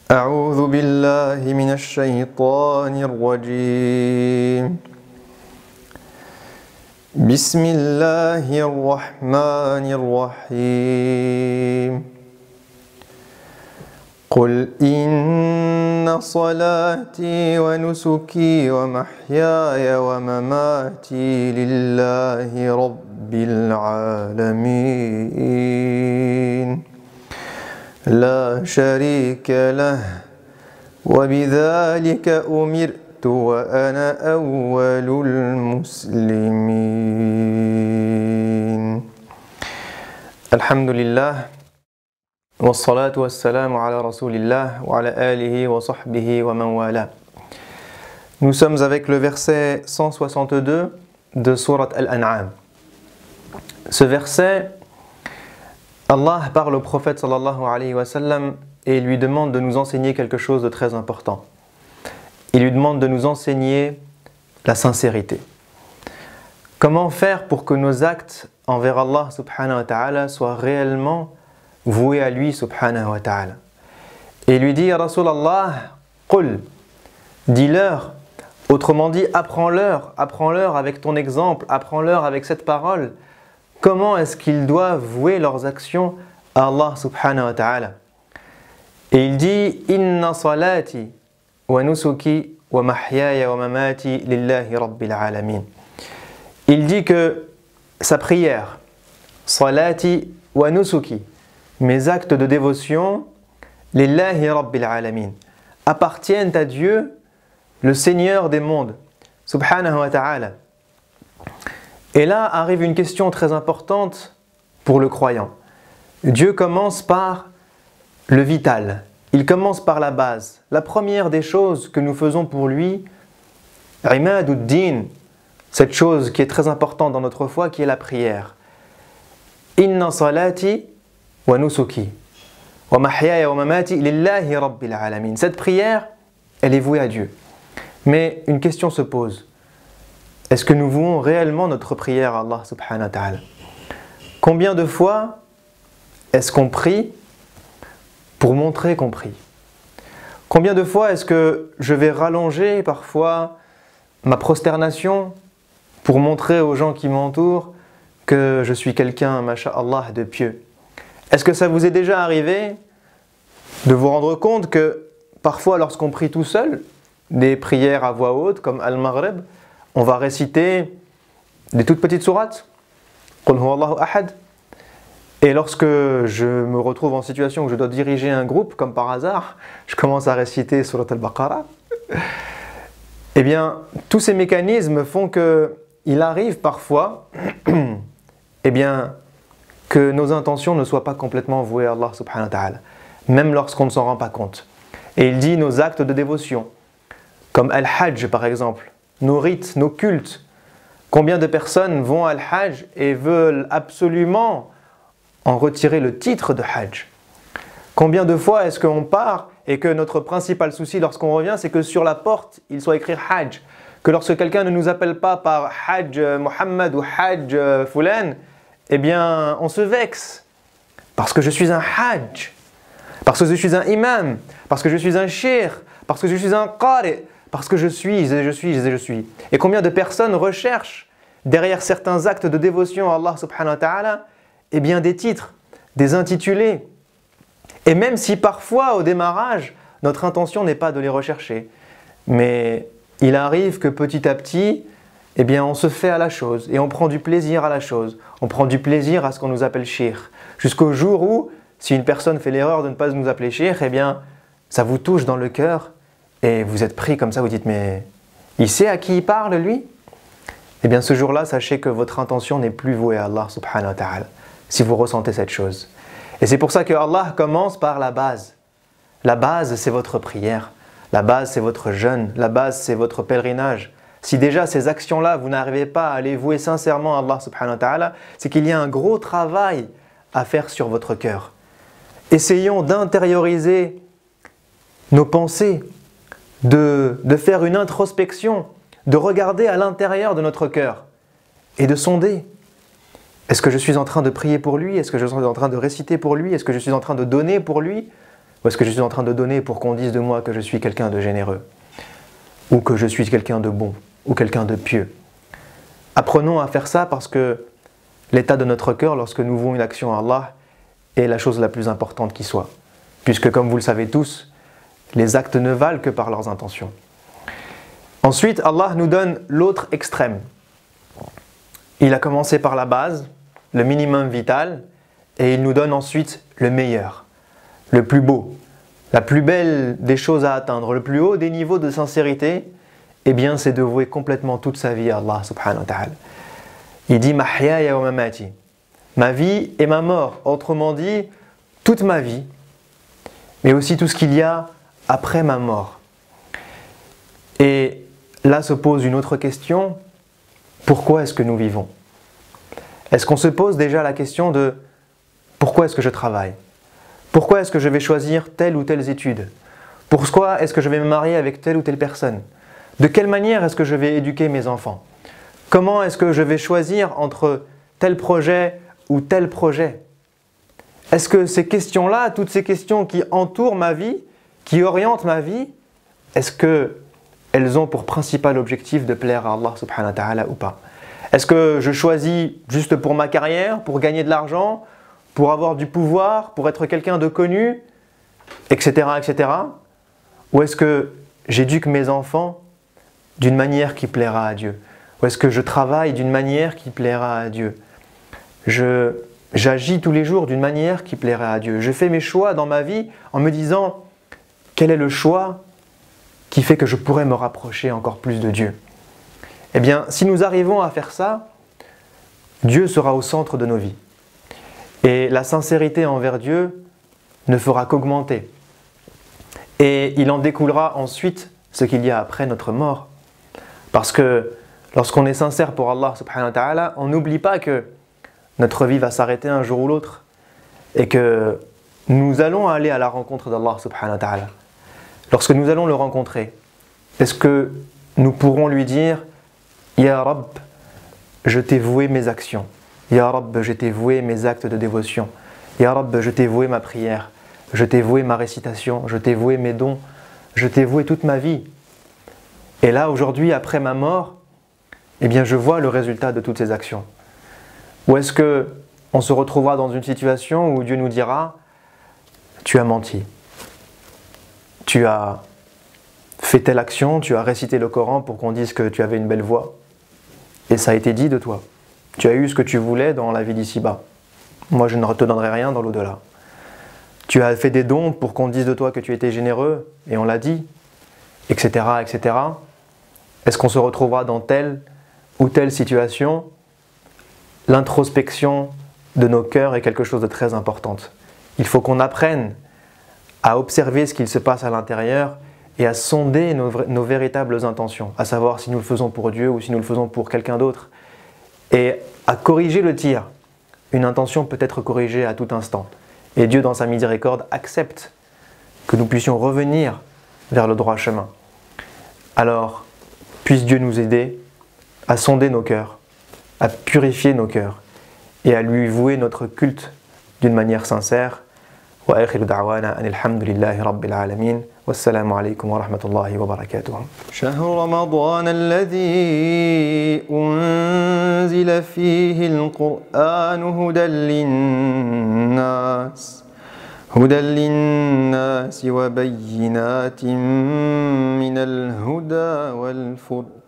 أعوذ بالله من الشيطان الرجيم بسم الله الرحمن الرحيم قل إن صلاتي ونسكي ومحياي ومماتي لله رب العالمين لا شريك له وبذلك أمرت وأنا أول المسلمين الحمد لله والصلاة والسلام على رسول الله وعلى آله وصحبه ومن والاه. Nous sommes avec le verset 162 de Sourate Al-An'am. Ce verset, Allah parle au prophète sallallahu alayhi wa sallam et lui demande de nous enseigner quelque chose de très important. Il lui demande de nous enseigner la sincérité. Comment faire pour que nos actes envers Allah subhanahu wa ta'ala soient réellement voués à lui subhanahu wa ta'ala. Et il lui dit, Rasulallah, qul, dis-leur, autrement dit, apprends-leur avec ton exemple, apprends-leur avec cette parole. Comment est-ce qu'ils doivent vouer leurs actions à Allah subhanahu wa ta'ala? Et il dit Inna salati wa nusuki wa mahyaya wa mamati lillahi rabbil alamin. Il dit que sa prière, salati wa nusuki, mes actes de dévotion, lillahi rabbil alamin, appartiennent à Dieu, le Seigneur des mondes, subhanahu wa ta'ala. Et là arrive une question très importante pour le croyant. Dieu commence par le vital, il commence par la base. La première des choses que nous faisons pour lui, imaduddin, cette chose qui est très importante dans notre foi, qui est la prière. Inna salati wa nusuki wa mahyaya wa mamati lillahi rabbil alamin. Cette prière, elle est vouée à Dieu. Mais une question se pose. Est-ce que nous vouons réellement notre prière à Allah subhanahu wa ta'ala? Combien de fois est-ce qu'on prie pour montrer qu'on prie? Combien de fois est-ce que je vais rallonger parfois ma prosternation pour montrer aux gens qui m'entourent que je suis quelqu'un, masha'Allah, de pieux? Est-ce que ça vous est déjà arrivé de vous rendre compte que parfois lorsqu'on prie tout seul, des prières à voix haute comme Al-Maghrib, on va réciter des toutes petites sourates, Qul huwallahu ahad. Et lorsque je me retrouve en situation où je dois diriger un groupe, comme par hasard, je commence à réciter Surat al-Baqarah. Eh bien, tous ces mécanismes font qu'il arrive parfois eh bien, que nos intentions ne soient pas complètement vouées à Allah subhanahu wa ta'ala, même lorsqu'on ne s'en rend pas compte. Et il dit nos actes de dévotion, comme Al-Hajj par exemple, nos rites, nos cultes. Combien de personnes vont à Al-Hajj et veulent absolument en retirer le titre de Hajj? Combien de fois est-ce qu'on part et que notre principal souci lorsqu'on revient, c'est que sur la porte, il soit écrit Hajj? Que lorsque quelqu'un ne nous appelle pas par Hajj Muhammad ou Hajj Fulan, eh bien on se vexe. Parce que je suis un Hajj, parce que je suis un imam, parce que je suis un shir, parce que je suis un qari, parce que je suis. Et combien de personnes recherchent derrière certains actes de dévotion à Allah subhanahu wa ta'ala, eh bien des titres, des intitulés. Et même si parfois au démarrage, notre intention n'est pas de les rechercher, mais il arrive que petit à petit, eh bien on se fait à la chose et on prend du plaisir à la chose. On prend du plaisir à ce qu'on nous appelle shir. Jusqu'au jour où, si une personne fait l'erreur de ne pas nous appeler shir, eh bien ça vous touche dans le cœur. Et vous êtes pris comme ça, vous dites, mais il sait à qui il parle, lui? Eh bien, ce jour-là, sachez que votre intention n'est plus vouée à Allah subhanahu wa ta'ala, si vous ressentez cette chose. Et c'est pour ça que Allah commence par la base. La base, c'est votre prière. La base, c'est votre jeûne. La base, c'est votre pèlerinage. Si déjà ces actions-là, vous n'arrivez pas à les vouer sincèrement à Allah subhanahu wa ta'ala, c'est qu'il y a un gros travail à faire sur votre cœur. Essayons d'intérioriser nos pensées, de faire une introspection, de regarder à l'intérieur de notre cœur et de sonder. Est-ce que je suis en train de prier pour lui? Est-ce que je suis en train de réciter pour lui? Est-ce que je suis en train de donner pour lui? Ou Ou est-ce que je suis en train de donner pour qu'on dise de moi que je suis quelqu'un de généreux? Ou que je suis quelqu'un de bon? Ou quelqu'un de pieux? Apprenons à faire ça parce que l'état de notre cœur lorsque nous vouons une action à Allah est la chose la plus importante qui soit. Puisque comme vous le savez tous, les actes ne valent que par leurs intentions. Ensuite, Allah nous donne l'autre extrême. Il a commencé par la base, le minimum vital, et il nous donne ensuite le meilleur, le plus beau, la plus belle des choses à atteindre, le plus haut des niveaux de sincérité, eh bien c'est de vouer complètement toute sa vie à Allah subhanahu wa ta'ala. Il dit « Mahyaya wa mamati » ma vie et ma mort, autrement dit, toute ma vie, mais aussi tout ce qu'il y a après ma mort. Et là se pose une autre question, pourquoi est-ce que nous vivons? Est-ce qu'on se pose déjà la question de pourquoi est-ce que je travaille? Pourquoi est-ce que je vais choisir telle ou telle étude? Pourquoi est-ce que je vais me marier avec telle ou telle personne? De quelle manière est-ce que je vais éduquer mes enfants? Comment est-ce que je vais choisir entre tel projet ou tel projet? Est-ce que ces questions-là, toutes ces questions qui entourent ma vie, qui orientent ma vie, est-ce qu'elles ont pour principal objectif de plaire à Allah subhanahu wa ta'ala ou pas? Est-ce que je choisis juste pour ma carrière, pour gagner de l'argent, pour avoir du pouvoir, pour être quelqu'un de connu, etc., etc. Ou est-ce que j'éduque mes enfants d'une manière qui plaira à Dieu? Ou est-ce que je travaille d'une manière qui plaira à Dieu? J'agis tous les jours d'une manière qui plaira à Dieu. Je fais mes choix dans ma vie en me disant quel est le choix qui fait que je pourrais me rapprocher encore plus de Dieu. Eh bien, si nous arrivons à faire ça, Dieu sera au centre de nos vies. Et la sincérité envers Dieu ne fera qu'augmenter. Et il en découlera ensuite ce qu'il y a après notre mort. Parce que lorsqu'on est sincère pour Allah subhanahu wa ta'ala, on n'oublie pas que notre vie va s'arrêter un jour ou l'autre et que nous allons aller à la rencontre d'Allah subhanahu wa ta'ala. Lorsque nous allons le rencontrer, est-ce que nous pourrons lui dire « Ya Rabb, je t'ai voué mes actions. Ya Rabb, je t'ai voué mes actes de dévotion. Ya Rabb, je t'ai voué ma prière. Je t'ai voué ma récitation. Je t'ai voué mes dons. Je t'ai voué toute ma vie. » Et là, aujourd'hui, après ma mort, eh bien, je vois le résultat de toutes ces actions. Ou est-ce qu'on se retrouvera dans une situation où Dieu nous dira « Tu as menti. Tu as fait telle action, tu as récité le Coran pour qu'on dise que tu avais une belle voix. Et ça a été dit de toi. Tu as eu ce que tu voulais dans la vie d'ici-bas. Moi, je ne te donnerai rien dans l'au-delà. Tu as fait des dons pour qu'on dise de toi que tu étais généreux, et on l'a dit, etc., etc. Est-ce qu'on se retrouvera dans telle ou telle situation? L'introspection de nos cœurs est quelque chose de très important. Il faut qu'on apprenne à observer ce qu'il se passe à l'intérieur et à sonder nos véritables intentions, à savoir si nous le faisons pour Dieu ou si nous le faisons pour quelqu'un d'autre, et à corriger le tir. Une intention peut être corrigée à tout instant. Et Dieu, dans sa miséricorde, accepte que nous puissions revenir vers le droit chemin. Alors, puisse Dieu nous aider à sonder nos cœurs, à purifier nos cœurs et à lui vouer notre culte d'une manière sincère. Wa akhiru da'wana anil hamdulillahi rabbil alamin. Wassalamu alaykum wa rahmatullahi wa barakatuh. شهر رمضان الذي أنزل فيه القرآن هدى للناس وبينات من الهدى والفرقان